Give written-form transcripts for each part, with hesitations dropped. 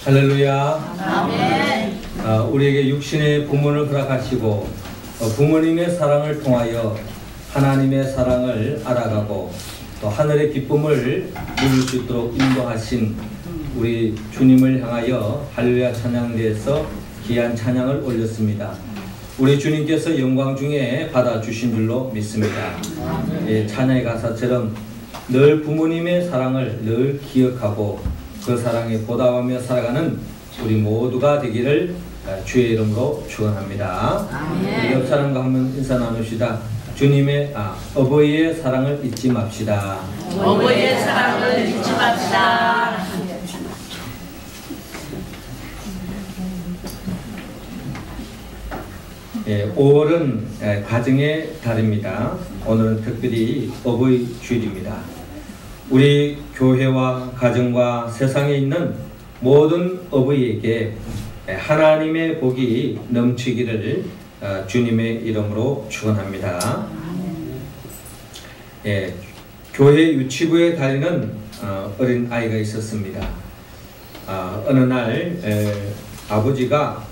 할렐루야. 아멘. 우리에게 육신의 부모를 허락하시고 부모님의 사랑을 통하여 하나님의 사랑을 알아가고 또 하늘의 기쁨을 누릴 수 있도록 인도하신 우리 주님을 향하여 할렐루야 찬양대에서 귀한 찬양을 올렸습니다. 우리 주님께서 영광 중에 받아주신 줄로 믿습니다. 찬양의 가사처럼 늘 부모님의 사랑을 늘 기억하고 그 사랑에 보답하며 살아가는 우리 모두가 되기를 주의 이름으로 축원합니다. 우리 옆 사람과 한번 인사 나눕시다. 주님의 어버이의 사랑을 잊지 맙시다. 어버이의 사랑을 잊지 맙시다. 5월은 가정의 달입니다. 오늘은 특별히 어버이 주일입니다. 우리 교회와 가정과 세상에 있는 모든 어버이에게 하나님의 복이 넘치기를 주님의 이름으로 축원합니다. 교회 유치부에 다니는 어린 아이가 있었습니다. 어느 날 아버지가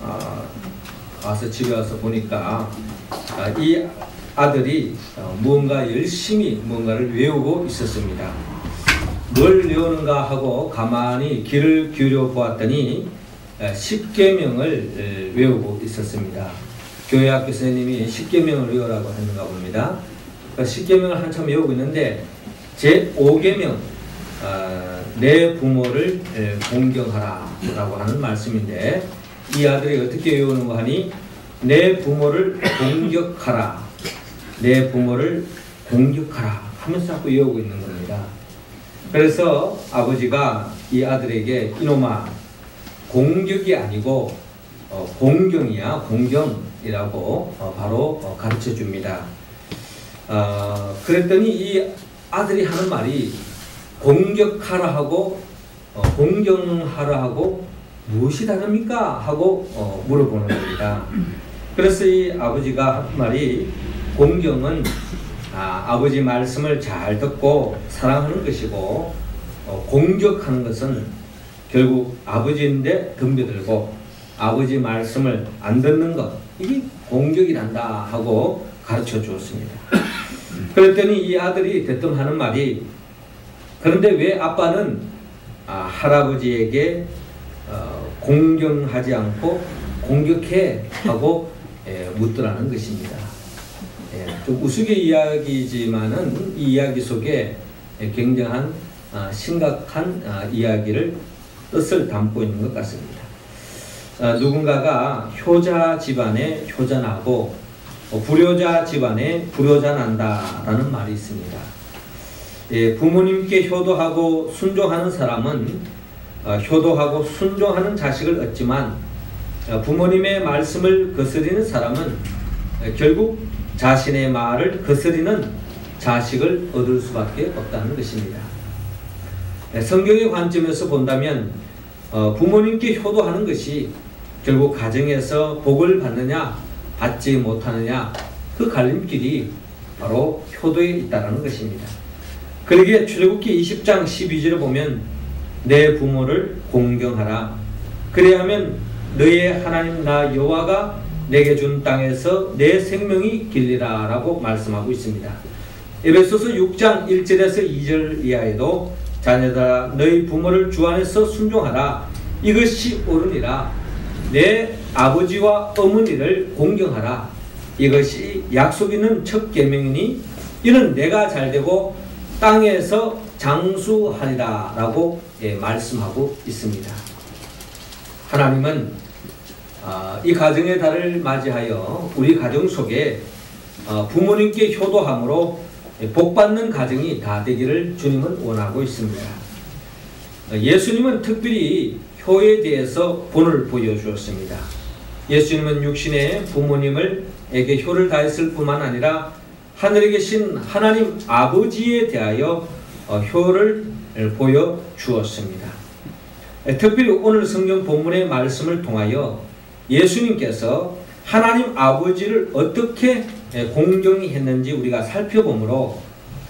와서 집에 와서 보니까 이 아들이 무언가 열심히 무언가를 외우고 있었습니다. 뭘 외우는가 하고 가만히 귀를 기울여 보았더니 십계명을 외우고 있었습니다. 교회 학교 선생님이 십계명을 외우라고 했는가 봅니다. 십계명을 한참 외우고 있는데 제5계명 내 부모를 공경하라 라고 하는 말씀인데 이 아들이 어떻게 외우는 거 하니 내 부모를 공격하라, 내 부모를 공격하라 하면서 자꾸 외우고 있는 겁니다. 그래서 아버지가 이 아들에게 이놈아 공격이 아니고 공경이야, 공경이라고 바로 가르쳐 줍니다. 그랬더니 이 아들이 하는 말이 공격하라 하고 공경하라 하고 무엇이 다릅니까? 하고 물어보는 겁니다. 그래서 이 아버지가 한 말이 공경은 아버지 말씀을 잘 듣고 사랑하는 것이고 공격하는 것은 결국 아버지인데 덤벼들고 아버지 말씀을 안 듣는 것, 이게 공격이란다 하고 가르쳐 주었습니다. 그랬더니 이 아들이 대뜸 하는 말이 그런데 왜 아빠는 할아버지에게 공경하지 않고 공격해 하고 묻더라는 것입니다. 좀 우스갯 이야기지만은 이 이야기 속에 굉장한 심각한 이야기를 뜻을 담고 있는 것 같습니다. 누군가가 효자 집안에 효자 나고 불효자 집안에 불효자 난다라는 말이 있습니다. 부모님께 효도하고 순종하는 사람은 효도하고 순종하는 자식을 얻지만 부모님의 말씀을 거스리는 사람은 결국 자신의 말을 거스리는 자식을 얻을 수밖에 없다는 것입니다. 성경의 관점에서 본다면 부모님께 효도하는 것이 결국 가정에서 복을 받느냐 받지 못하느냐 그 갈림길이 바로 효도에 있다는 것입니다. 그러기에 출애굽기 20장 12절을 보면 내 부모를 공경하라. 그래야면 너의 하나님 나 여호와가 내게 준 땅에서 내 생명이 길리라 라고 말씀하고 있습니다. 에베소서 6장 1절에서 2절 이하에도 자녀들아 너희 부모를 주 안에서 순종하라. 이것이 옳으니라. 내 아버지와 어머니를 공경하라. 이것이 약속 있는 첫 계명이니 이는 내가 잘되고 땅에서 장수하리라 라고 말씀하고 있습니다. 하나님은 이 가정의 달을 맞이하여 우리 가정 속에 부모님께 효도함으로 복받는 가정이 다 되기를 주님은 원하고 있습니다. 예수님은 특별히 효에 대해서 본을 보여주었습니다. 예수님은 육신의 부모님에게 효를 다했을 뿐만 아니라 하늘에 계신 하나님 아버지에 대하여 효를 보여주었습니다. 특별히 오늘 성경 본문의 말씀을 통하여 예수님께서 하나님 아버지를 어떻게 공경히 했는지 우리가 살펴보므로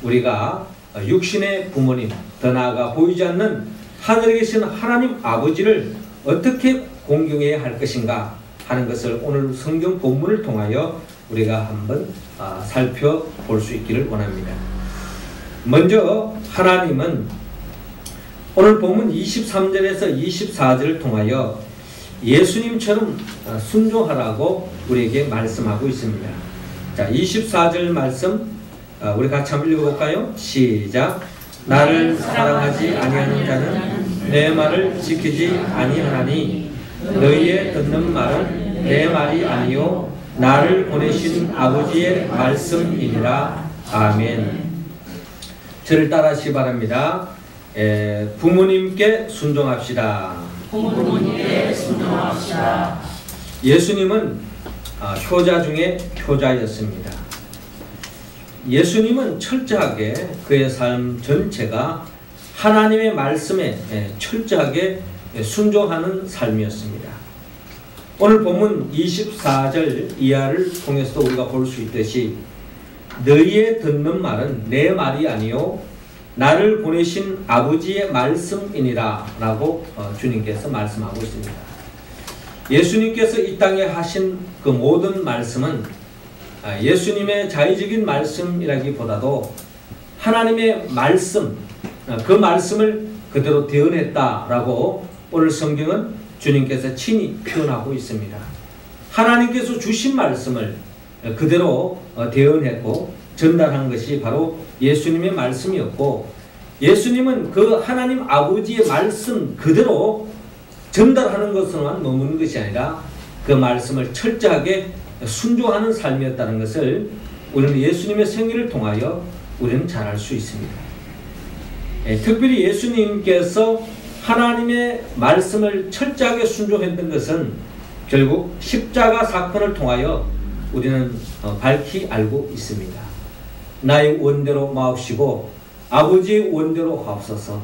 우리가 육신의 부모님, 더 나아가 보이지 않는 하늘에 계신 하나님 아버지를 어떻게 공경해야 할 것인가 하는 것을 오늘 성경 본문을 통하여 우리가 한번 살펴볼 수 있기를 원합니다. 먼저 하나님은 오늘 본문 23절에서 24절을 통하여 예수님처럼 순종하라고 우리에게 말씀하고 있습니다. 자, 24절 말씀 우리 같이 한번 읽어볼까요? 시작. 나를 사랑하지 아니하는 자는 내 말을 지키지 아니하나니 너희의 듣는 말은 내 말이 아니요 나를 보내신 아버지의 말씀이니라. 아멘. 저를 따라하시기 바랍니다. 부모님께 순종합시다. 부모님께 순종합시다. 예수님은 효자 중에 효자였습니다. 예수님은 철저하게 그의 삶 전체가 하나님의 말씀에 철저하게 순종하는 삶이었습니다. 오늘 본문 24절 이하를 통해서도 우리가 볼 수 있듯이 너희의 듣는 말은 내 말이 아니요 나를 보내신 아버지의 말씀이니라 라고 주님께서 말씀하고 있습니다. 예수님께서 이 땅에 하신 그 모든 말씀은 예수님의 자의적인 말씀이라기보다도 하나님의 말씀, 그 말씀을 그대로 대언했다라고 오늘 성경은 주님께서 친히 표현하고 있습니다. 하나님께서 주신 말씀을 그대로 대언했고 전달한 것이 바로 예수님의 말씀이었고, 예수님은 그 하나님 아버지의 말씀 그대로 전달하는 것으로만 머무는 것이 아니라 그 말씀을 철저하게 순종하는 삶이었다는 것을 우리는 예수님의 생애를 통하여 우리는 잘 알 수 있습니다. 특별히 예수님께서 하나님의 말씀을 철저하게 순종했던 것은 결국 십자가 사건을 통하여 우리는 밝히 알고 있습니다. 나의 원대로 마옵시고 아버지의 원대로 하옵소서.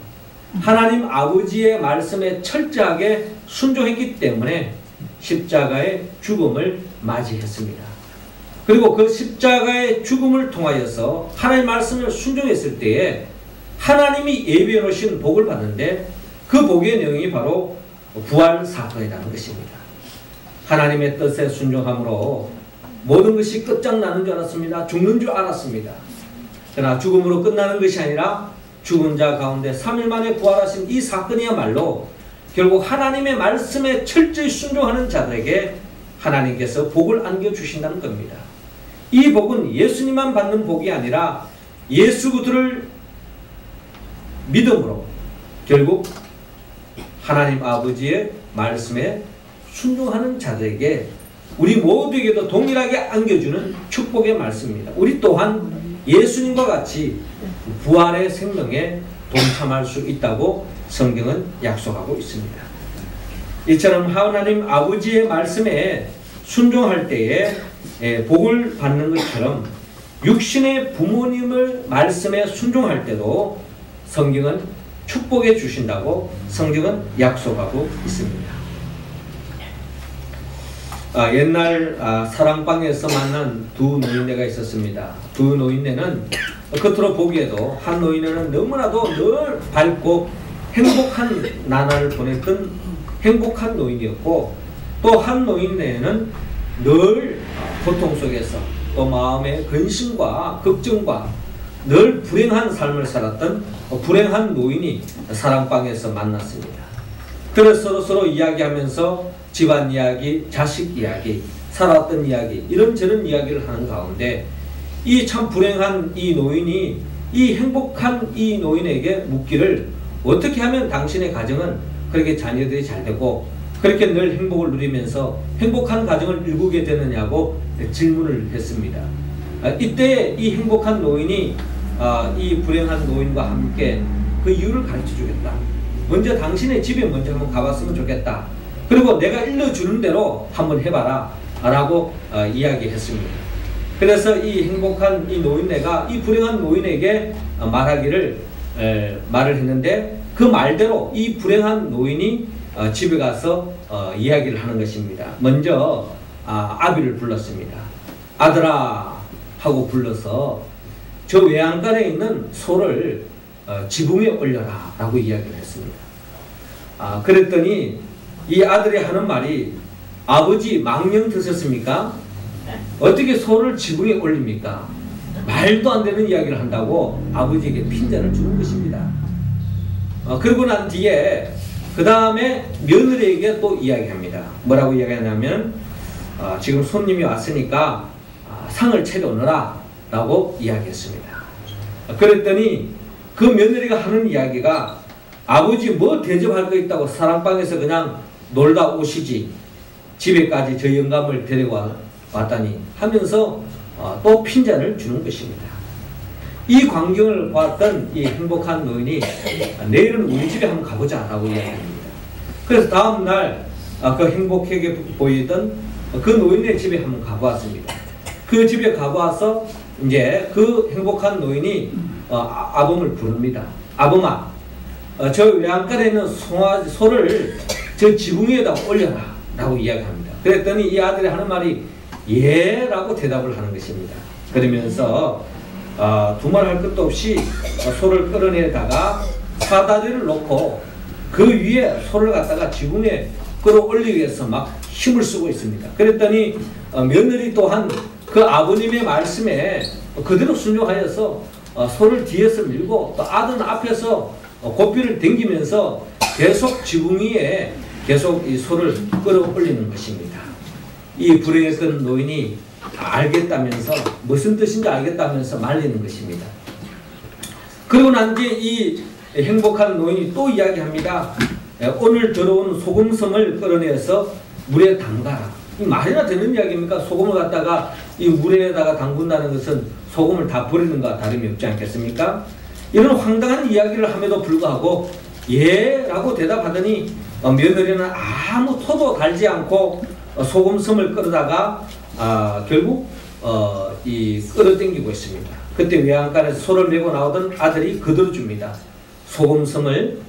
하나님 아버지의 말씀에 철저하게 순종했기 때문에 십자가의 죽음을 맞이했습니다. 그리고 그 십자가의 죽음을 통하여서 하나님의 말씀을 순종했을 때에 하나님이 예비해 놓으신 복을 받는데 그 복의 내용이 바로 부활 사건이라는 것입니다. 하나님의 뜻에 순종함으로 모든 것이 끝장나는 줄 알았습니다. 죽는 줄 알았습니다. 그러나 죽음으로 끝나는 것이 아니라 죽은 자 가운데 3일 만에 부활하신 이 사건이야말로 결국 하나님의 말씀에 철저히 순종하는 자들에게 하나님께서 복을 안겨주신다는 겁니다. 이 복은 예수님만 받는 복이 아니라 예수 그리스도를 믿음으로 결국 하나님 아버지의 말씀에 순종하는 자들에게 우리 모두에게도 동일하게 안겨주는 축복의 말씀입니다. 우리 또한 예수님과 같이 부활의 생명에 동참할 수 있다고 성경은 약속하고 있습니다. 이처럼 하나님 아버지의 말씀에 순종할 때에 복을 받는 것처럼 육신의 부모님을 말씀에 순종할 때도 성경은 축복해 주신다고 성경은 약속하고 있습니다. 옛날 사랑방에서 만난 두 노인네가 있었습니다. 두 노인네는 겉으로 보기에도 한 노인네는 너무나도 늘 밝고 행복한 나날을 보냈던 행복한 노인이었고, 또 한 노인네는 늘 고통 속에서 또 마음의 근심과 걱정과 늘 불행한 삶을 살았던 불행한 노인이 사랑방에서 만났습니다. 그래서 서로 이야기하면서 집안 이야기, 자식 이야기, 살았던 이야기, 이런저런 이야기를 하는 가운데 이 참 불행한 이 노인이 이 행복한 이 노인에게 묻기를 어떻게 하면 당신의 가정은 그렇게 자녀들이 잘 되고 그렇게 늘 행복을 누리면서 행복한 가정을 이루게 되느냐고 질문을 했습니다. 이때 이 행복한 노인이 이 불행한 노인과 함께 그 이유를 가르쳐 주겠다. 먼저 당신의 집에 먼저 한번 가봤으면 좋겠다. 그리고 내가 일러주는 대로 한번 해봐라 라고 이야기했습니다. 그래서 이 행복한 이 노인네가 이 불행한 노인에게 말을 했는데 그 말대로 이 불행한 노인이 집에 가서 이야기를 하는 것입니다. 먼저 아비를 불렀습니다. 아들아 하고 불러서 저 외양간에 있는 소를 지붕에 올려라 라고 이야기를 했습니다. 그랬더니 이 아들이 하는 말이 아버지 망령 드셨습니까? 어떻게 소를 지붕에 올립니까? 말도 안 되는 이야기를 한다고 아버지에게 핀잔을 주는 것입니다. 그러고 난 뒤에 그 다음에 며느리에게 또 이야기합니다. 뭐라고 이야기하냐면 지금 손님이 왔으니까 상을 차려오너라 라고 이야기했습니다. 그랬더니 그 며느리가 하는 이야기가 아버지 뭐 대접할 거 있다고 사랑방에서 그냥 놀다 오시지 집에까지 저 영감을 데리고 왔다니 하면서 또 핀잔을 주는 것입니다. 이 광경을 봤던 이 행복한 노인이 내일은 우리 집에 한번 가보자 라고 이야기합니다. 그래서 다음날 그 행복하게 보이던 그 노인의 집에 한번 가보았습니다. 그 집에 가보아서 이제 그 행복한 노인이 아범을 부릅니다. 아범아, 저 외양간에 있는 소를 저 지붕 위에다 올려라 라고 이야기합니다. 그랬더니 이 아들이 하는 말이 예 라고 대답을 하는 것입니다. 그러면서 두말 할 것도 없이 소를 끌어내다가 사다리를 놓고 그 위에 소를 갖다가 지붕에 끌어올리기 위해서 막 힘을 쓰고 있습니다. 그랬더니 며느리 또한 그 아버님의 말씀에 그대로 순종하여서 소를 뒤에서 밀고 또 아들은 앞에서 고삐를 당기면서 계속 지붕 위에 계속 이 소를 끌어올리는 것입니다. 이 불행했던 노인이 알겠다면서 무슨 뜻인지 알겠다면서 말리는 것입니다. 그리고 난 뒤에 이 행복한 노인이 또 이야기합니다. 오늘 들어온 소금성을 끌어내서 물에 담가라. 이 말이나 되는 이야기입니까? 소금을 갖다가 이 물에다가 담근다는 것은 소금을 다 버리는 것과 다름이 없지 않겠습니까? 이런 황당한 이야기를 함에도 불구하고 예 라고 대답하더니 며느리는 아무 토도 달지 않고 소금섬을 끌어다가 결국 이 끌어당기고 있습니다. 그때 외양간에서 소를 메고 나오던 아들이 그대로 줍니다. 소금섬을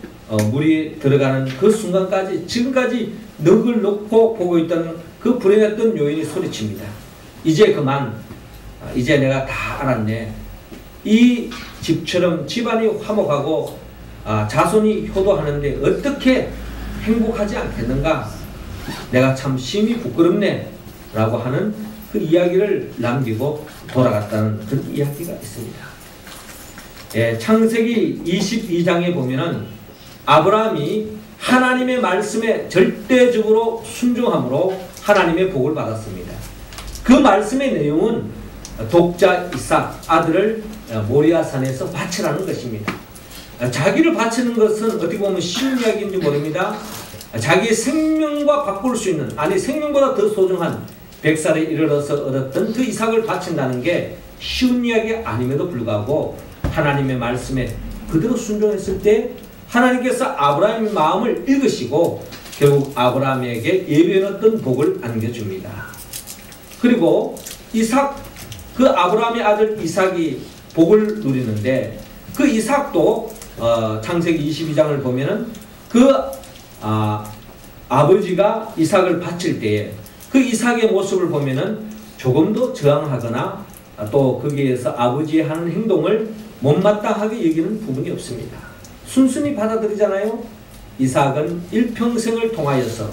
물이 들어가는 그 순간까지 지금까지 넋을 놓고 보고 있던 그 불행했던 요인이 소리칩니다. 이제 그만, 이제 내가 다 알았네. 이 집처럼 집안이 화목하고 자손이 효도하는데 어떻게 행복하지 않겠는가? 내가 참 심히 부끄럽네 라고 하는 그 이야기를 남기고 돌아갔다는 그런 이야기가 있습니다. 창세기 22장에 보면은 아브라함이 하나님의 말씀에 절대적으로 순종함으로 하나님의 복을 받았습니다. 그 말씀의 내용은 독자 이삭 아들을 모리아산에서 바치라는 것입니다. 자기를 바치는 것은 어떻게 보면 쉬운 이야기인지 모릅니다. 자기의 생명과 바꿀 수 있는, 아니 생명보다 더 소중한 100살에 이르러서 얻었던 그 이삭을 바친다는 게 쉬운 이야기 아님에도 불구하고 하나님의 말씀에 그대로 순종했을 때 하나님께서 아브라함의 마음을 읽으시고 결국 아브라함에게 예비해놓던 복을 안겨줍니다. 그리고 이삭, 그 아브라함의 아들 이삭이 복을 누리는데 그 이삭도 창세기 22장을 보면은 그 아버지가 이삭을 바칠 때에 그 이삭의 모습을 보면은 조금도 저항하거나 또 거기에서 아버지의 하는 행동을 못마땅하게 여기는 부분이 없습니다. 순순히 받아들이잖아요. 이삭은 일평생을 통하여서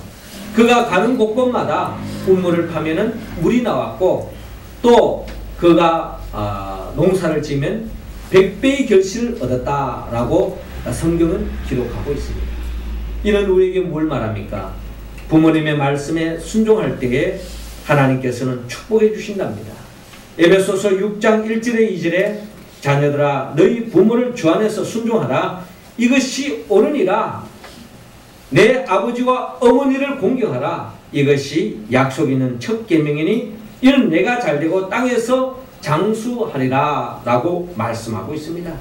그가 가는 곳곳마다 우물을 파면은 물이 나왔고 또 그가 농사를 지으면 100배의 결실을 얻었다라고 성경은 기록하고 있습니다. 이는 우리에게 뭘 말합니까? 부모님의 말씀에 순종할 때에 하나님께서는 축복해 주신답니다. 에베소서 6장 1절에 2절에 자녀들아 너희 부모를 주 안에서 순종하라. 이것이 옳으니라. 내 아버지와 어머니를 공경하라. 이것이 약속 있는 첫 계명이니 이는 내가 잘되고 땅에서 장수하리라 라고 말씀하고 있습니다.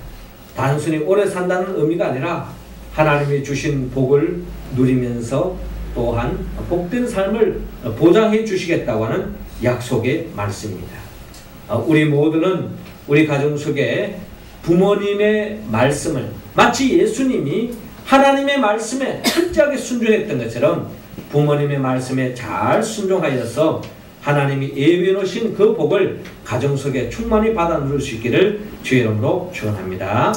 단순히 오래 산다는 의미가 아니라 하나님이 주신 복을 누리면서 또한 복된 삶을 보장해 주시겠다고 하는 약속의 말씀입니다. 우리 모두는 우리 가정 속에 부모님의 말씀을 마치 예수님이 하나님의 말씀에 철저하게 순종했던 것처럼 부모님의 말씀에 잘 순종하여서 하나님이 예비해 놓으신 그 복을 가정 속에 충만히 받아 누릴 수 있기를 주의 이름으로 축원합니다.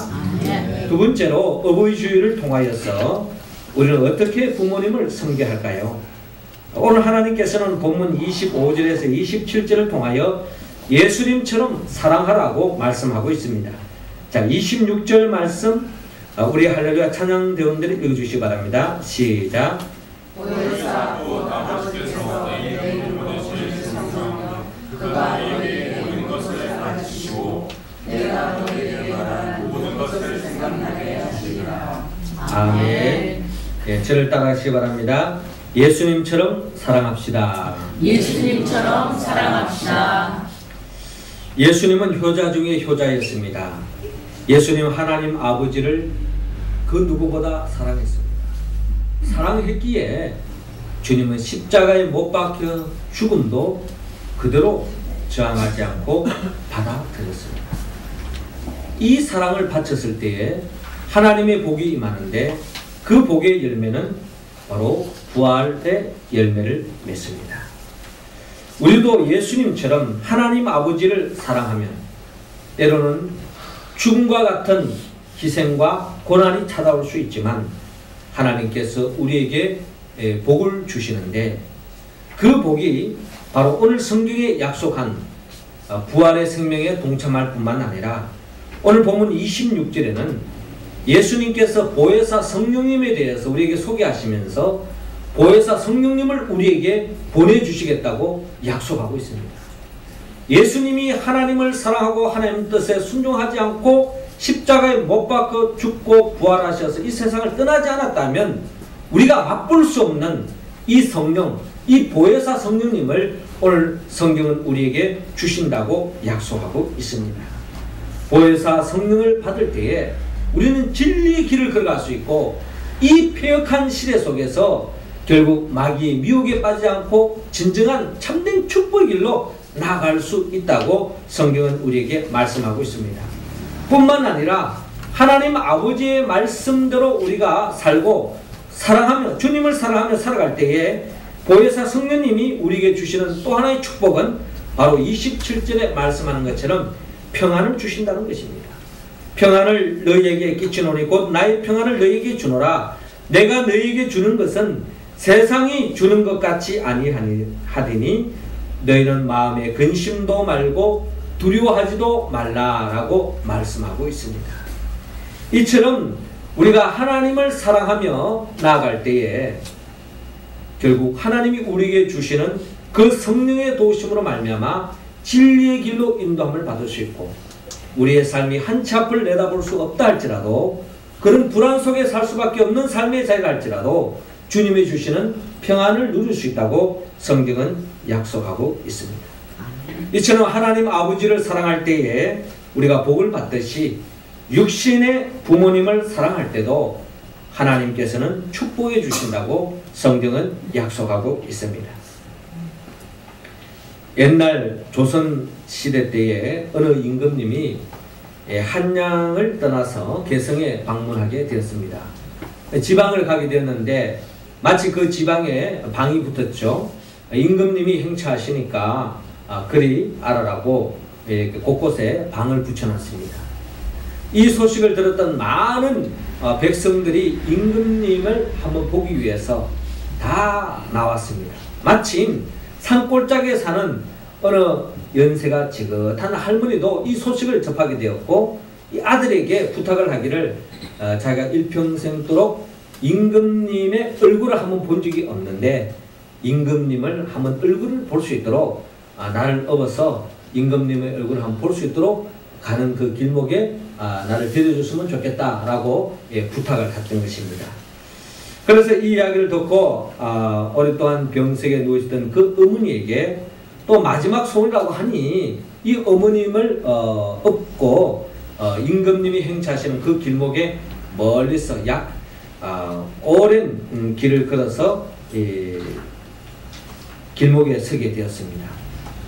두 번째로 어버이 주일을 통하여서 우리는 어떻게 부모님을 섬겨할까요? 오늘 하나님께서는 본문 25절에서 27절을 통하여 예수님처럼 사랑하라고 말씀하고 있습니다. 자, 26절 말씀 우리 할렐루야 찬양대원들이 읽어주시기 바랍니다. 시작. 보혜사 곧 아버지께서 내 이름을 보내주신 성령 그가 너희에게 모든 것을 가르치시고 내가 너희에게 말한 모든 것을 생각나게 하시리라. 아멘. 예, 저를 따라하시기 바랍니다. 예수님처럼 사랑합시다. 예수님처럼 사랑합시다. 예수님은 효자 중에 효자였습니다. 예수님 하나님 아버지를 그 누구보다 사랑했습니다. 사랑했기에 주님은 십자가에 못 박혀 죽음도 그대로 저항하지 않고 받아들였습니다. 이 사랑을 바쳤을 때에 하나님의 복이 임하는데 그 복의 열매는 바로 부활의 열매를 맺습니다. 우리도 예수님처럼 하나님 아버지를 사랑하면 때로는 죽음과 같은 희생과 고난이 찾아올 수 있지만 하나님께서 우리에게 복을 주시는데 그 복이 바로 오늘 성경에 약속한 부활의 생명에 동참할 뿐만 아니라 오늘 본문 26절에는 예수님께서 보혜사 성령님에 대해서 우리에게 소개하시면서 보혜사 성령님을 우리에게 보내주시겠다고 약속하고 있습니다. 예수님이 하나님을 사랑하고 하나님 뜻에 순종하지 않고 십자가에 못 박혀 죽고 부활하셔서 이 세상을 떠나지 않았다면 우리가 맛볼 수 없는 이 성령, 이 보혜사 성령님을 오늘 성경은 우리에게 주신다고 약속하고 있습니다. 보혜사 성령을 받을 때에 우리는 진리의 길을 걸어갈 수 있고 이 패역한 시대 속에서 결국 마귀의 미혹에 빠지지 않고 진정한 참된 축복의 길로 나아갈 수 있다고 성경은 우리에게 말씀하고 있습니다. 뿐만 아니라 하나님 아버지의 말씀대로 우리가 살고 사랑하며 주님을 사랑하며 살아갈 때에 보혜사 성령님이 우리에게 주시는 또 하나의 축복은 바로 27절에 말씀하는 것처럼 평안을 주신다는 것입니다. 평안을 너희에게 끼치노니 곧 나의 평안을 너희에게 주노라. 내가 너희에게 주는 것은 세상이 주는 것 같이 아니하리니 너희는 마음에 근심도 말고 두려워하지도 말라라고 말씀하고 있습니다. 이처럼 우리가 하나님을 사랑하며 나아갈 때에 결국 하나님이 우리에게 주시는 그 성령의 도우심으로 말미암아 진리의 길로 인도함을 받을 수 있고 우리의 삶이 한치 앞을 내다볼 수 없다 할지라도 그런 불안 속에 살 수밖에 없는 삶의 자리를 할지라도 주님이 주시는 평안을 누릴 수 있다고 성경은 약속하고 있습니다. 이처럼 하나님 아버지를 사랑할 때에 우리가 복을 받듯이 육신의 부모님을 사랑할 때도 하나님께서는 축복해 주신다고 성경은 약속하고 있습니다. 옛날 조선 시대 때에 어느 임금님이 한양을 떠나서 개성에 방문하게 되었습니다. 지방을 가게 되었는데 마치 그 지방에 방이 붙었죠. 임금님이 행차하시니까 그리 알아라고 곳곳에 방을 붙여놨습니다. 이 소식을 들었던 많은 백성들이 임금님을 한번 보기 위해서 다 나왔습니다. 마침 산골짜기에 사는 어느 연세가 지긋한 할머니도 이 소식을 접하게 되었고 이 아들에게 부탁을 하기를 자기가 일평생도록 임금님의 얼굴을 한번 본 적이 없는데 임금님을 한번 얼굴을 볼 수 있도록 나를 업어서 임금님의 얼굴을 한번 볼 수 있도록 가는 그 길목에 나를 데려줬으면 좋겠다라고 부탁을 했던 것입니다. 그래서 이 이야기를 듣고 오랫동안 병석에 누워있던 그 어머니에게 또 마지막 소원이라고 하니 이 어머님을 업고 임금님이 행차하시는 그 길목에 멀리서 약 오랜 길을 걸어서 길목에 서게 되었습니다.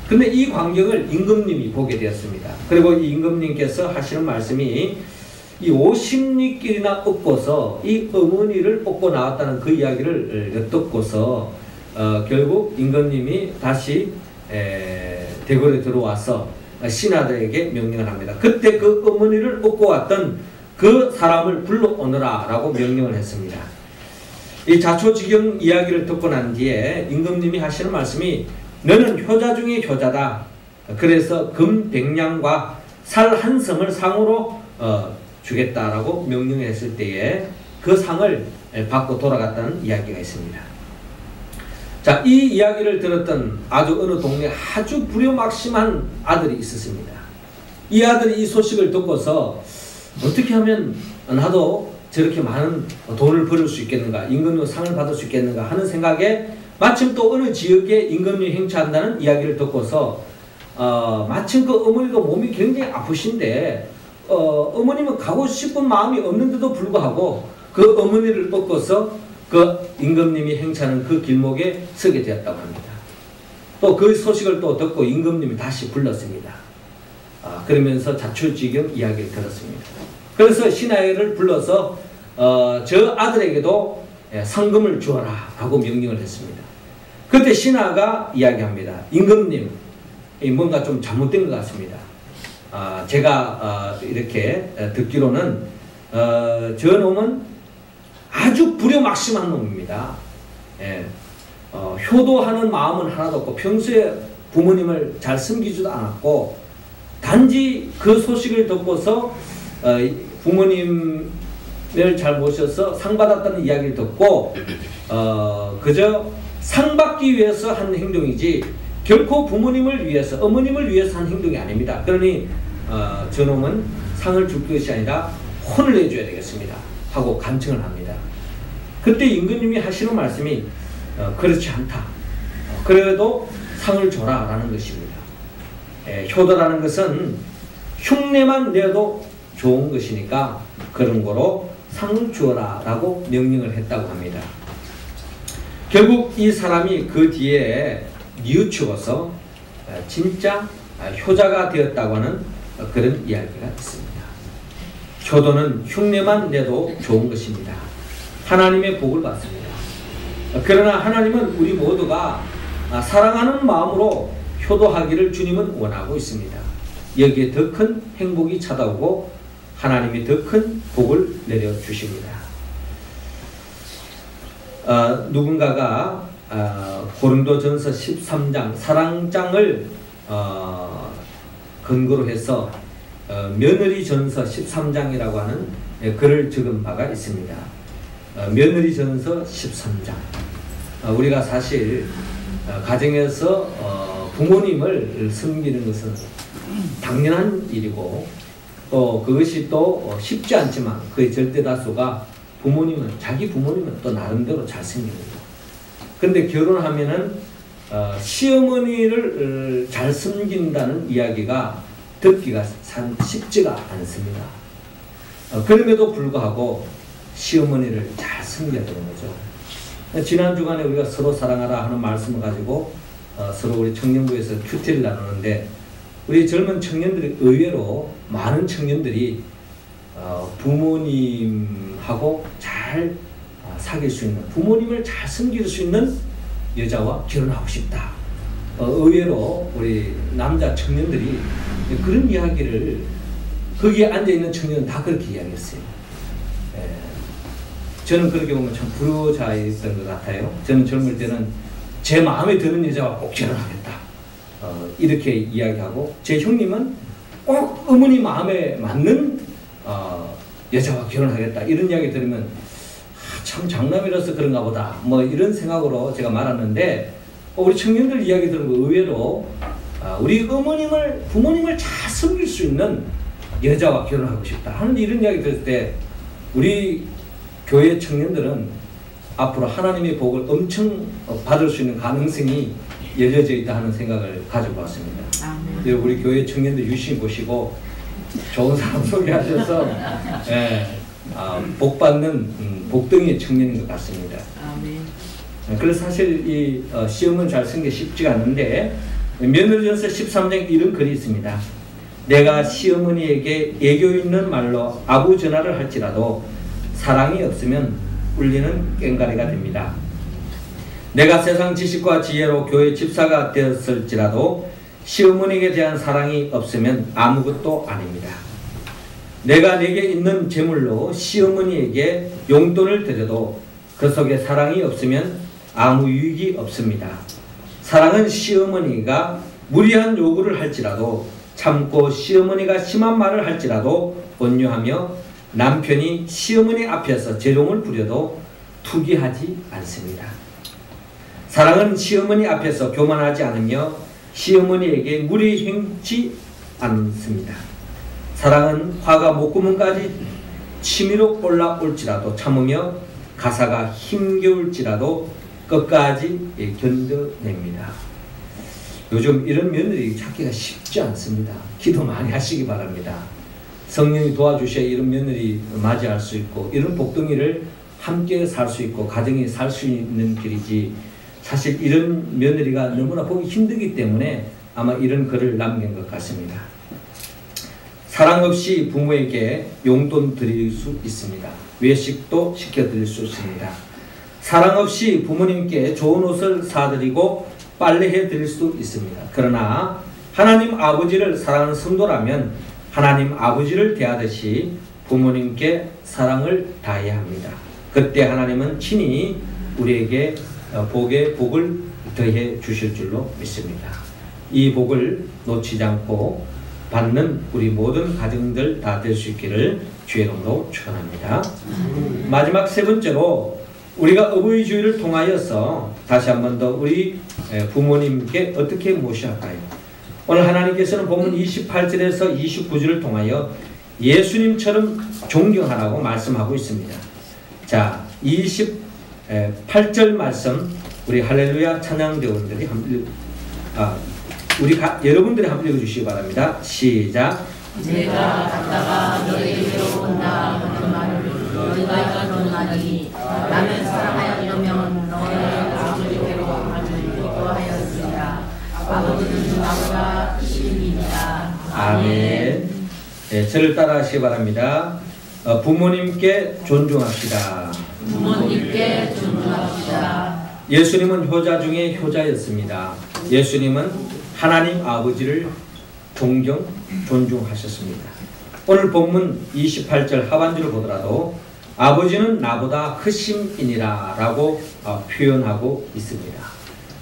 근데 이 광경을 임금님이 보게 되었습니다. 그리고 이 임금님께서 하시는 말씀이 이 50리길이나 업고서 이 어머니를 업고 나왔다는 그 이야기를 엿듣고서 결국 임금님이 다시 대궐에 들어와서 신하들에게 명령을 합니다. 그때 그 어머니를 업고 왔던 그 사람을 불러오너라 라고 명령을 했습니다. 이 자초지경 이야기를 듣고 난 뒤에 임금님이 하시는 말씀이 너는 효자 중에 효자다. 그래서 금 100냥과 살 한 성을 상으로 주겠다라고 명령했을 때에 그 상을 받고 돌아갔다는 이야기가 있습니다. 자, 이 이야기를 들었던 아주 어느 동네에 아주 불효막심한 아들이 있었습니다. 이 아들이 이 소식을 듣고서 어떻게 하면 나도 저렇게 많은 돈을 벌을 수 있겠는가, 임금님 상을 받을 수 있겠는가 하는 생각에 마침 또 어느 지역에 임금님이 행차한다는 이야기를 듣고서 마침 그 어머니도 몸이 굉장히 아프신데 어머님은 가고 싶은 마음이 없는데도 불구하고 그 어머니를 얻고서 그 임금님이 행차하는 그 길목에 서게 되었다고 합니다. 또 그 소식을 또 듣고 임금님이 다시 불렀습니다. 그러면서 자초지경 이야기를 들었습니다. 그래서 신하를 불러서 저 아들에게도 상금을 주어라 라고 명령을 했습니다. 그때 신하가 이야기합니다. 임금님, 뭔가 좀 잘못된 것 같습니다. 제가 이렇게 듣기로는 저 놈은 아주 불효막심한 놈입니다. 효도하는 마음은 하나도 없고 평소에 부모님을 잘 섬기지도 않았고 단지 그 소식을 듣고서 부모님을 잘 모셔서 상 받았다는 이야기를 듣고 그저 상 받기 위해서 한 행동이지 결코 부모님을 위해서 어머님을 위해서 한 행동이 아닙니다. 그러니 저놈은 상을 줄 것이 아니라 혼을 내줘야 되겠습니다 하고 간청을 합니다. 그때 임금님이 하시는 말씀이 그렇지 않다. 그래도 상을 줘라 라는 것입니다. 효도라는 것은 흉내만 내도 좋은 것이니까 그런 거로 상을 주어라 라고 명령을 했다고 합니다. 결국 이 사람이 그 뒤에 뉘우치고서 진짜 효자가 되었다고 하는 그런 이야기가 있습니다. 효도는 흉내만 내도 좋은 것입니다. 하나님의 복을 받습니다. 그러나 하나님은 우리 모두가 사랑하는 마음으로 효도하기를 주님은 원하고 있습니다. 여기에 더 큰 행복이 찾아오고 하나님이 더 큰 복을 내려주십니다. 누군가가 고린도전서 13장 사랑장을 근거로 해서 며느리전서 13장이라고 하는 글을 적은 바가 있습니다. 며느리전서 13장. 우리가 사실 가정에서 부모님을 섬기는 것은 당연한 일이고 또 그것이 또 쉽지 않지만 그의 절대 다수가 자기 부모님은 또 나름대로 잘 섬깁니다. 그런데 결혼하면은 시어머니를 잘 섬긴다는 이야기가 듣기가 참 쉽지가 않습니다. 그럼에도 불구하고 시어머니를 잘 섬겨야 되는 거죠. 지난 주간에 우리가 서로 사랑하라 하는 말씀을 가지고 서로 우리 청년부에서 큐티를 나누는데 우리 젊은 청년들이 의외로 많은 청년들이 부모님하고 잘 사귈 수 있는 부모님을 잘 섬길 수 있는 여자와 결혼하고 싶다. 의외로 우리 남자 청년들이 그런 이야기를 거기에 앉아있는 청년은 다 그렇게 이야기했어요. 저는 그렇게 보면 참 불효자였던 것 같아요. 저는 젊을 때는 제 마음에 드는 여자와 꼭 결혼하겠다. 이렇게 이야기하고 제 형님은 꼭 어머니 마음에 맞는 여자와 결혼하겠다. 이런 이야기 들으면 참 장남이라서 그런가 보다. 뭐 이런 생각으로 제가 말하는데 우리 청년들 이야기 들으면 의외로 우리 부모님을 잘 섬길 수 있는 여자와 결혼하고 싶다 하는 이런 이야기 들을 때 우리 교회 청년들은 앞으로 하나님의 복을 엄청 받을 수 있는 가능성이 열려져 있다 하는 생각을 가지고 왔습니다. 우리 교회 청년들 유심히 보시고 좋은 사람 소개하셔서 복 받는 복덩이 청년인 것 같습니다. 그래서 사실 이 시험은 잘 쓴 게 쉽지가 않은데 며느리전서 13장 이런 글이 있습니다. 내가 시어머니에게 애교 있는 말로 아부 전화를 할지라도 사랑이 없으면 울리는 꽹가리가 됩니다. 내가 세상 지식과 지혜로 교회 집사가 되었을지라도 시어머니에 대한 사랑이 없으면 아무것도 아닙니다. 내가 내게 있는 재물로 시어머니에게 용돈을 드려도 그 속에 사랑이 없으면 아무 유익이 없습니다. 사랑은 시어머니가 무리한 요구를 할지라도 참고 시어머니가 심한 말을 할지라도 온유하며 남편이 시어머니 앞에서 재롱을 부려도 투기하지 않습니다. 사랑은 시어머니 앞에서 교만하지 않으며 시어머니에게 무리 행치 않습니다. 사랑은 화가 목구멍까지 치밀어 올라올지라도 참으며 가사가 힘겨울지라도 끝까지 견뎌냅니다. 요즘 이런 며느리 찾기가 쉽지 않습니다. 기도 많이 하시기 바랍니다. 성령이 도와주셔야 이런 며느리 맞이할 수 있고 이런 복덩이를 함께 살 수 있고 가정이 살 수 있는 길이지, 사실 이런 며느리가 너무나 보기 힘들기 때문에 아마 이런 글을 남긴 것 같습니다. 사랑 없이 부모에게 용돈 드릴 수 있습니다. 외식도 시켜드릴 수 있습니다. 사랑 없이 부모님께 좋은 옷을 사드리고 빨래해 드릴 수도 있습니다. 그러나 하나님 아버지를 사랑하는 성도라면 하나님 아버지를 대하듯이 부모님께 사랑을 다해야 합니다. 그때 하나님은 친히 우리에게 복을 더해 주실 줄로 믿습니다. 이 복을 놓치지 않고 받는 우리 모든 가정들 다 될 수 있기를 주의 이름으로 축원합니다. 마지막 세 번째로 우리가 어버이 주일을 통하여서 다시 한 번 더 우리 부모님께 어떻게 모셔야 할까요? 오늘 하나님께서는 본문 28절에서 29절을 통하여 예수님처럼 존경하라고 말씀하고 있습니다. 자, 28절 말씀 우리 할렐루야 찬양대원들이 여러분들이 한번 읽어주시기 바랍니다. 시작. 내가 갔다가 너희에게로 온다 하는 말을 너희가 논하니 나는 사랑하였으면 너희의 아버지께로 가기를 기뻐하였으리라. 아버지는 나보다 크시니이다. 아멘. 네, 저를 따라하시기 바랍니다. 부모님께 존중합시다. 부모님께 존중합시다. 예수님은 효자 중에 효자였습니다. 예수님은 하나님 아버지를 존중하셨습니다. 오늘 본문 28절 하반절을 보더라도 아버지는 나보다 크심이니라 라고 표현하고 있습니다.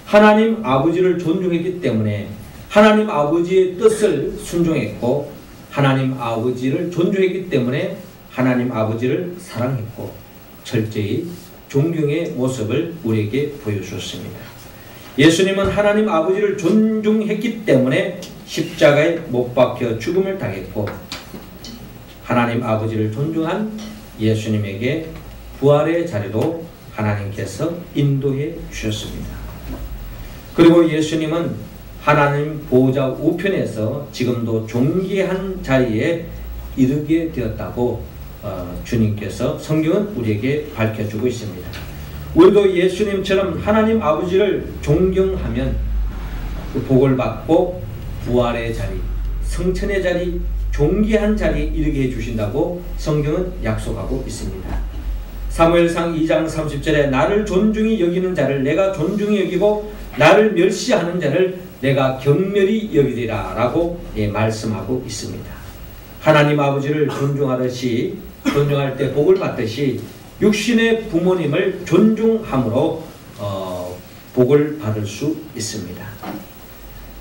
하나님 아버지를 존중했기 때문에 하나님 아버지의 뜻을 순종했고 하나님 아버지를 존중했기 때문에 하나님 아버지를 사랑했고 철저히 존경의 모습을 우리에게 보여주었습니다. 예수님은 하나님 아버지를 존중했기 때문에 십자가에 못 박혀 죽음을 당했고 하나님 아버지를 존중한 예수님에게 부활의 자리도 하나님께서 인도해 주셨습니다. 그리고 예수님은 하나님 보호자 우편에서 지금도 존귀한 자리에 이르게 되었다고 주님께서 성경은 우리에게 밝혀주고 있습니다. 우리도 예수님처럼 하나님 아버지를 존경하면 그 복을 받고 부활의 자리, 성천의 자리, 존귀한 자리에 이르게 해주신다고 성경은 약속하고 있습니다. 사무엘상 2장 30절에 나를 존중히 여기는 자를 내가 존중히 여기고 나를 멸시하는 자를 내가 경멸히 여기리라 라고 말씀하고 있습니다. 하나님 아버지를 존중하듯이 존중할 때 복을 받듯이 육신의 부모님을 존중함으로 복을 받을 수 있습니다.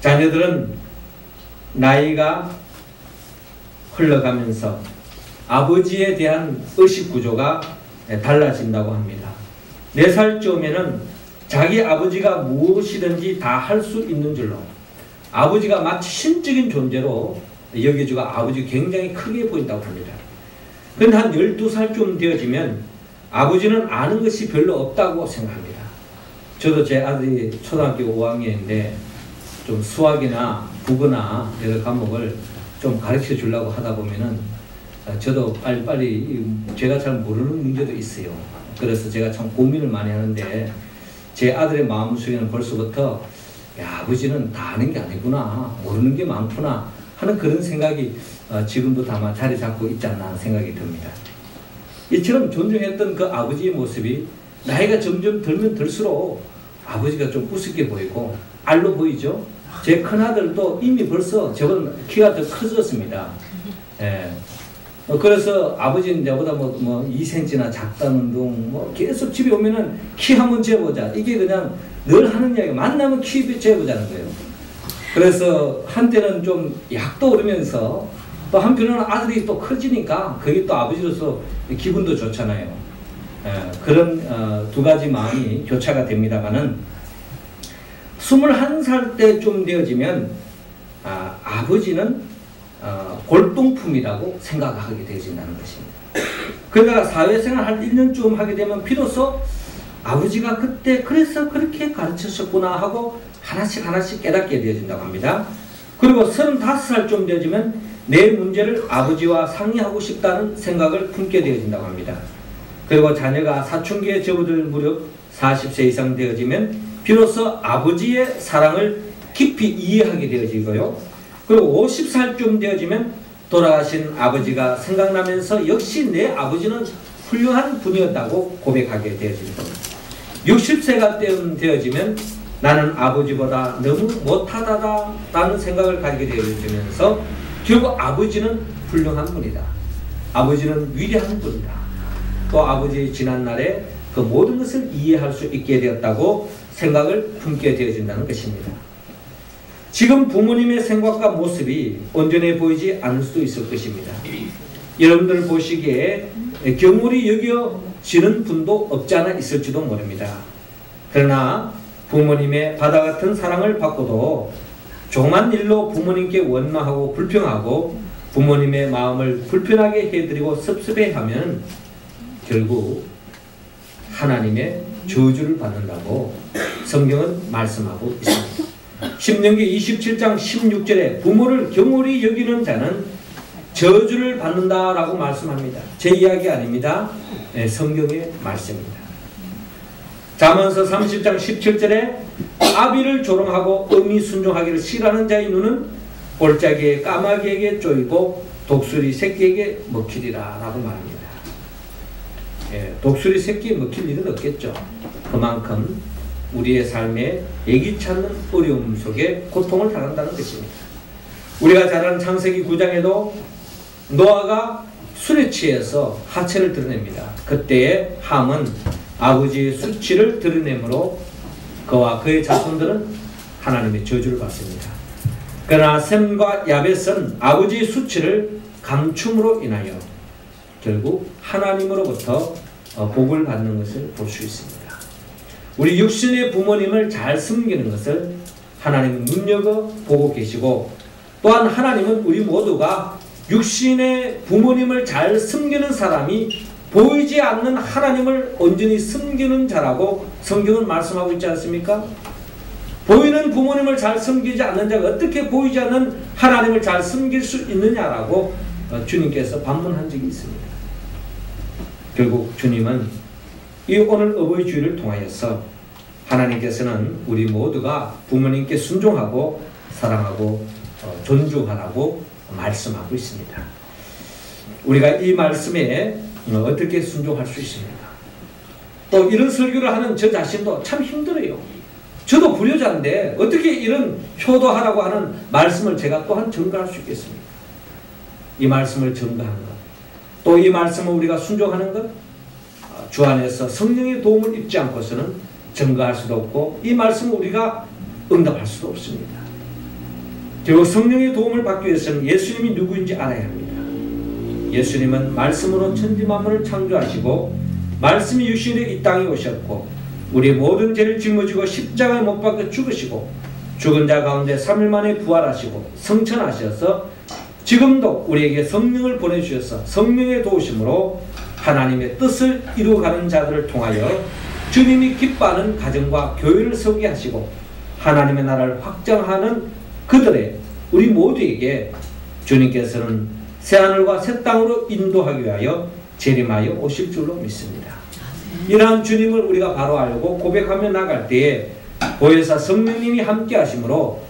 자녀들은 나이가 흘러가면서 아버지에 대한 의식 구조가 달라진다고 합니다. 4살쯤에는 자기 아버지가 무엇이든지 다 할 수 있는 줄로 아버지가 마치 신적인 존재로 여겨지고 아버지가 굉장히 크게 보인다고 합니다. 그런데 한 12살쯤 되어지면 아버지는 아는 것이 별로 없다고 생각합니다. 저도 제 아들이 초등학교 5학년인데 좀 수학이나 국어나 여러 과목을 좀 가르쳐 주려고 하다 보면은 저도 빨리 제가 잘 모르는 문제도 있어요. 그래서 제가 참 고민을 많이 하는데 제 아들의 마음속에는 벌써부터 야, 아버지는 다 아는 게 아니구나, 모르는 게 많구나 하는 그런 생각이 지금도 아마 자리 잡고 있지 않나 하는 생각이 듭니다. 이처럼 존중했던 그 아버지의 모습이 나이가 점점 들면 들수록 아버지가 좀 우습게 보이고 알로 보이죠. 제 큰아들도 이미 벌써 저보다 키가 더 커졌습니다. 예. 그래서 아버지는 내보다 뭐 2cm나 작다는 둥, 뭐 계속 집에 오면은 키 한번 재보자. 이게 그냥 늘 하는 이야기. 만나면 키 재보자는 거예요. 그래서 한때는 좀 약도 오르면서 또 한편으로는 아들이 또 커지니까 그게 또 아버지로서 기분도 좋잖아요. 그런 두 가지 마음이 교차가 됩니다만은 21살 때쯤 되어지면 아버지는 골동품이라고 생각하게 되어진다는 것입니다. 그러다가 사회생활 한 1년쯤 하게 되면 비로소 아버지가 그때 그래서 그렇게 가르쳤었구나 하고 하나씩 깨닫게 되어진다고 합니다. 그리고 35살쯤 되어지면 내 문제를 아버지와 상의하고 싶다는 생각을 품게 되어진다고 합니다. 그리고 자녀가 사춘기에 접어들 무렵 40세 이상 되어지면 비로소 아버지의 사랑을 깊이 이해하게 되어지고요. 그리고 50살쯤 되어지면 돌아가신 아버지가 생각나면서 역시 내 아버지는 훌륭한 분이었다고 고백하게 되어집니다. 60세가 되어지면 나는 아버지보다 너무 못하다라는 생각을 가지게 되어지면서 결국 아버지는 훌륭한 분이다. 아버지는 위대한 분이다. 또 아버지의 지난날에 그 모든 것을 이해할 수 있게 되었다고 생각을 품게 되어진다는 것입니다. 지금 부모님의 생각과 모습이 온전해 보이지 않을 수도 있을 것입니다. 여러분들 보시기에 경홀히 여겨지는 분도 없지 않아 있을지도 모릅니다. 그러나 부모님의 바다같은 사랑을 받고도 조그만 일로 부모님께 원망하고 불평하고 부모님의 마음을 불편하게 해드리고 섭섭해하면 결국 하나님의 저주를 받는다고 성경은 말씀하고 있습니다. 신명기 27장 16절에 부모를 경홀히 여기는 자는 저주를 받는다라고 말씀합니다. 제 이야기 아닙니다. 성경의 말씀입니다. 잠언서 30장 17절에 아비를 조롱하고 엄히 순종하기를 싫어하는 자의 눈은 골짜기에 까마귀에게 쪼이고 독수리 새끼에게 먹히리라 라고 말합니다. 독수리 새끼에 먹힐 일은 없겠죠. 그만큼 우리의 삶에 예기치 않는 어려움 속에 고통을 당한다는 것입니다. 우리가 잘 아는 창세기 9장에도 노아가 술에 취해서 하체를 드러냅니다. 그때의 함은 아버지의 수치를 드러내므로 그와 그의 자손들은 하나님의 저주를 받습니다. 그러나 셈과 야벳은 아버지의 수치를 감춤으로 인하여 결국 하나님으로부터 복을 받는 것을 볼 수 있습니다. 우리 육신의 부모님을 잘 섬기는 것을 하나님은 눈여겨보고 계시고 또한 하나님은 우리 모두가 육신의 부모님을 잘 섬기는 사람이 보이지 않는 하나님을 온전히 섬기는 자라고 성경은 말씀하고 있지 않습니까? 보이는 부모님을 잘 섬기지 않는 자가 어떻게 보이지 않는 하나님을 잘 섬길 수 있느냐라고 주님께서 반문한 적이 있습니다. 결국 주님은 이 오늘 어버이 주일을 통하여서 하나님께서는 우리 모두가 부모님께 순종하고 사랑하고 존중하라고 말씀하고 있습니다. 우리가 이 말씀에 어떻게 순종할 수 있습니까? 또 이런 설교를 하는 저 자신도 참 힘들어요. 저도 불효자인데 어떻게 이런 효도하라고 하는 말씀을 제가 또한 전가할 수 있겠습니까? 이 말씀을 전가하는 것, 또 이 말씀을 우리가 순종하는 것, 주 안에서 성령의 도움을 입지 않고서는 전가할 수도 없고 이 말씀을 우리가 응답할 수도 없습니다. 결국 성령의 도움을 받기 위해서는 예수님이 누구인지 알아야 합니다. 예수님은 말씀으로 천지만물을 창조하시고 말씀이 육신에 이 땅에 오셨고 우리의 모든 죄를 짊어지고 십자가에 못 박혀 죽으시고 죽은 자 가운데 3일 만에 부활하시고 성천하셔서 지금도 우리에게 성령을 보내주셔서 성령의 도우심으로 하나님의 뜻을 이루어가는 자들을 통하여 주님이 기뻐하는 가정과 교회를 세우게 하시고 하나님의 나라를 확장하는 그들의 우리 모두에게 주님께서는 새하늘과 새 땅으로 인도하기 위하여 재림하여 오실 줄로 믿습니다. 이러한 주님을 우리가 바로 알고 고백하며 나갈 때에 보혜사 성령님이 함께 하심으로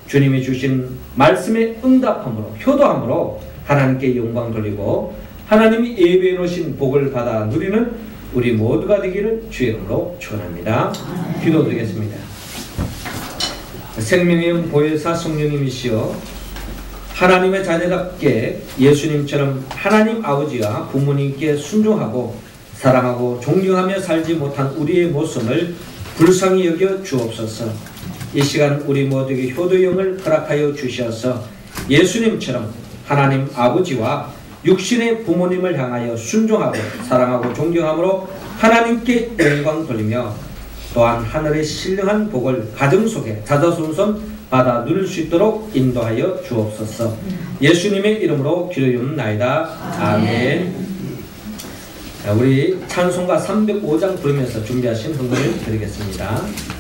주님이 주신 말씀에 응답함으로 효도함으로 하나님께 영광 돌리고 하나님이 예비해 놓으신 복을 받아 누리는 우리 모두가 되기를 주의 이름으로 축원합니다. 기도드리겠습니다. 생명의 보혜사 성령님이시여 하나님의 자녀답게 예수님처럼 하나님 아버지와 부모님께 순종하고 사랑하고 존경하며 살지 못한 우리의 모습을 불쌍히 여겨 주옵소서. 이 시간 우리 모두에게 효도영을 허락하여 주셔서 예수님처럼 하나님 아버지와 육신의 부모님을 향하여 순종하고 사랑하고 존경함으로 하나님께 영광 돌리며 또한 하늘의 신령한 복을 가정 속에 자자손손 받아 누릴 수 있도록 인도하여 주옵소서. 예수님의 이름으로 기도하옵나이다. 아멘. 자, 우리 찬송가 305장 부르면서 준비하신 헌금을 드리겠습니다.